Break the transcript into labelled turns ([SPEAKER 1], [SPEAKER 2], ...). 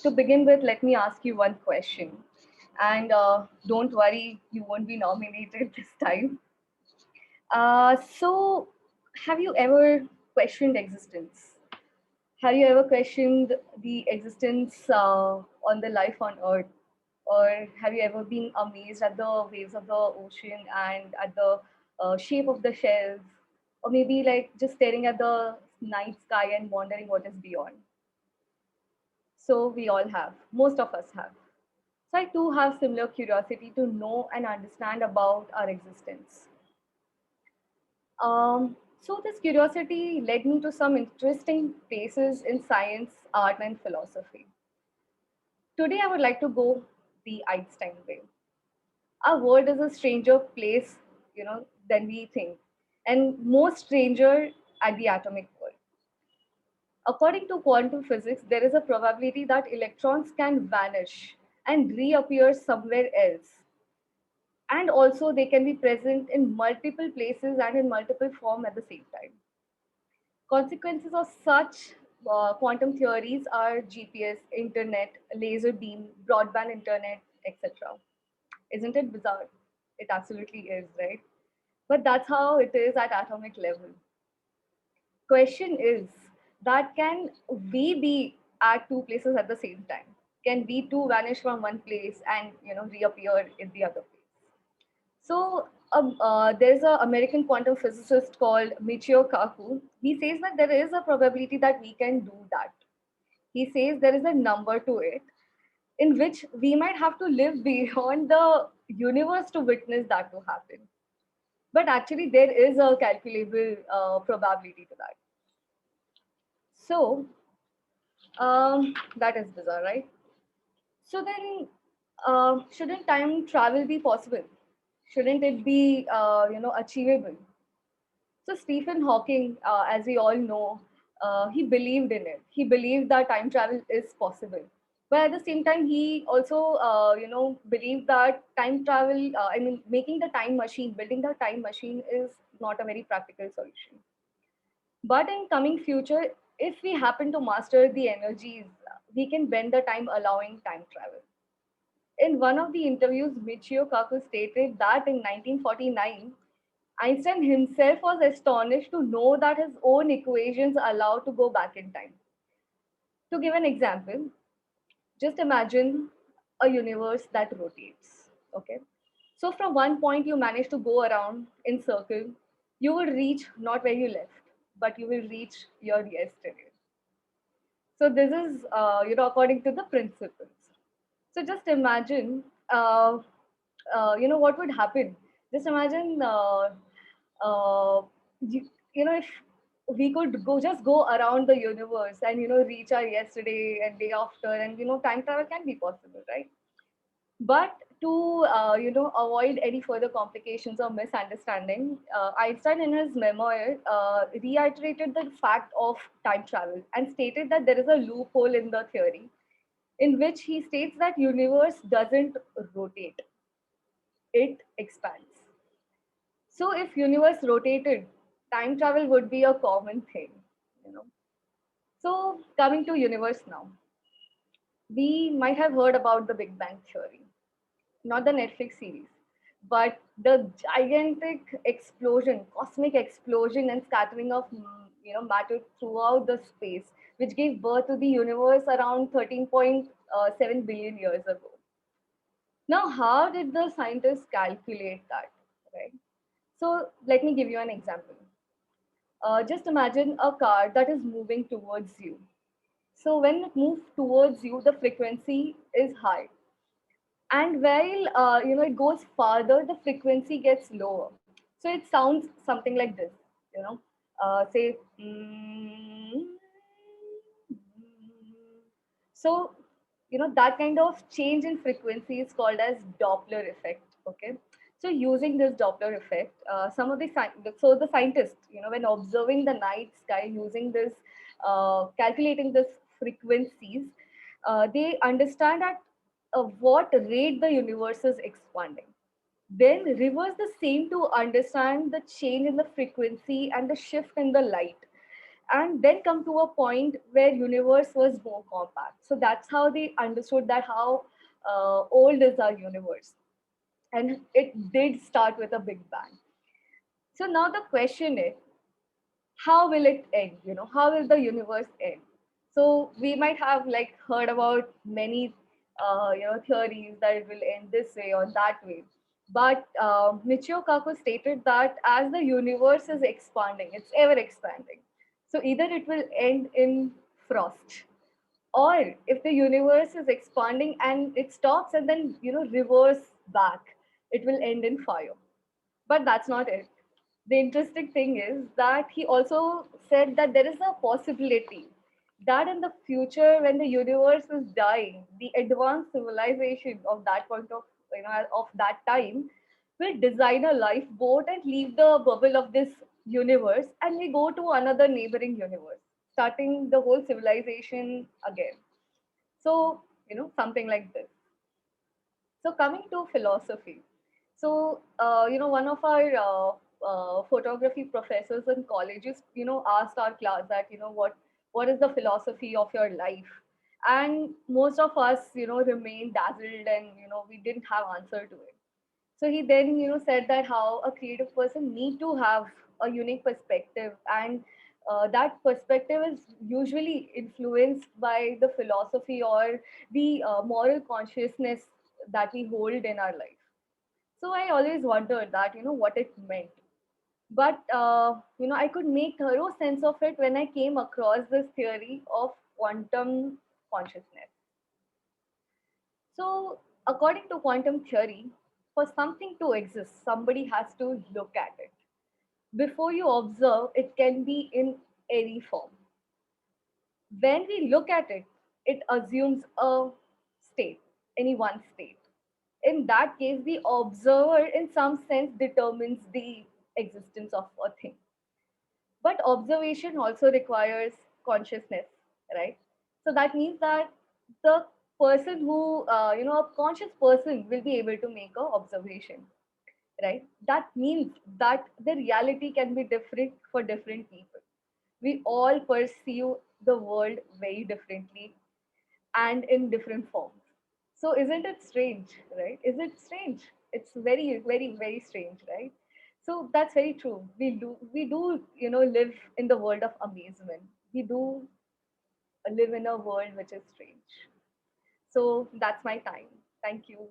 [SPEAKER 1] To begin with, let me ask you one question. And don't worry, you won't be nominated this time. So, have you ever questioned existence? Have you ever questioned the existence on the life on Earth? Or have you ever been amazed at the waves of the ocean and at the shape of the shells? Or maybe like just staring at the night sky and wondering what is beyond? So we all have, most of us have. So I too have similar curiosity to know and understand about our existence. So this curiosity led me to some interesting places in science, art, and philosophy. Today I would like to go the Einstein way. Our world is a stranger place, than we think, and more stranger at the atomic world. According to quantum physics, there is a probability that electrons can vanish and reappear somewhere else. And also, they can be present in multiple places and in multiple form at the same time. Consequences of such quantum theories are GPS, internet, laser beam, broadband internet, etc. Isn't it bizarre? It absolutely is, right? But that's how it is at atomic level. Question is that can we be at two places at the same time? Can we two vanish from one place and reappear in the other place? So there's an American quantum physicist called Michio Kaku. He says that there is a probability that we can do that. He says there is a number to it in which we might have to live beyond the universe to witness that to happen. But actually, there is a calculable probability to that. So that is bizarre, right? So then, shouldn't time travel be possible? Shouldn't it be, achievable? So Stephen Hawking, as we all know, he believed in it. He believed that time travel is possible. But at the same time, he also, believed that time travel, making the time machine, building the time machine is not a very practical solution. But in coming future, if we happen to master the energies, we can bend the time, allowing time travel. In one of the interviews, Michio Kaku stated that in 1949, Einstein himself was astonished to know that his own equations allow to go back in time. To give an example, just imagine a universe that rotates. Okay. So from one point you manage to go around in circle, you will reach not where you left, but you will reach your yesterday. So this is, according to the principles. So just imagine, what would happen. Just imagine, you, if we could go around the universe and reach our yesterday and day after, and time travel can be possible, right? But to avoid any further complications or misunderstanding, Einstein in his memoir reiterated the fact of time travel and stated that there is a loophole in the theory in which he states that universe doesn't rotate, it expands. So if universe rotated, time travel would be a common thing, you know. So coming to universe now, we might have heard about the Big Bang theory, not the Netflix series, but the gigantic explosion, cosmic explosion and scattering of matter throughout the space, which gave birth to the universe around 13.7 billion years ago. Now, how did the scientists calculate that? Right. So let me give you an example. Just imagine a car that is moving towards you. So when it moves towards you, the frequency is high, and while it goes farther, the frequency gets lower. So it sounds something like this. You know, say. So that kind of change in frequency is called as Doppler effect. Okay. So using this Doppler effect, some of the the scientists, when observing the night sky using this, calculating this frequencies, they understand at what rate the universe is expanding. Then reverse the same to understand the change in the frequency and the shift in the light. and then come to a point where universe was more compact. So that's how they understood that how old is our universe, and it did start with a big bang. So now the question is, how will it end? How will the universe end? So we might have like heard about many theories that it will end this way or that way, but Michio Kaku stated that as the universe is expanding, it's ever expanding, so either it will end in frost, or if the universe is expanding and it stops and then reverse back, it will end in fire. But that's not it. The interesting thing is that he also said that there is a possibility that in the future, when the universe is dying, the advanced civilization of that point of of that time will design a lifeboat and leave the bubble of this universe, and we go to another neighboring universe, starting the whole civilization again. So something like this. So coming to philosophy, so one of our photography professors in colleges, asked our class that what is the philosophy of your life, and most of us, remained dazzled, and we didn't have answer to it. So he then said that how a creative person need to have a unique perspective, and that perspective is usually influenced by the philosophy or the moral consciousness that we hold in our life. So I always wondered that what it meant, but I could make thorough sense of it when I came across this theory of quantum consciousness. So according to quantum theory, for something to exist, somebody has to look at it. Before you observe, it can be in any form. When we look at it, it assumes a state, any one state. In that case, the observer, in some sense, determines the existence of a thing. But observation also requires consciousness, right? So that means that the person who, a conscious person will be able to make a observation, right? That means that the reality can be different for different people. We all perceive the world very differently and in different forms. So isn't it strange, right? Is it strange? It's very, very, very strange, right? So that's very true. We do, live in the world of amazement. We do live in a world which is strange. So that's my time. Thank you.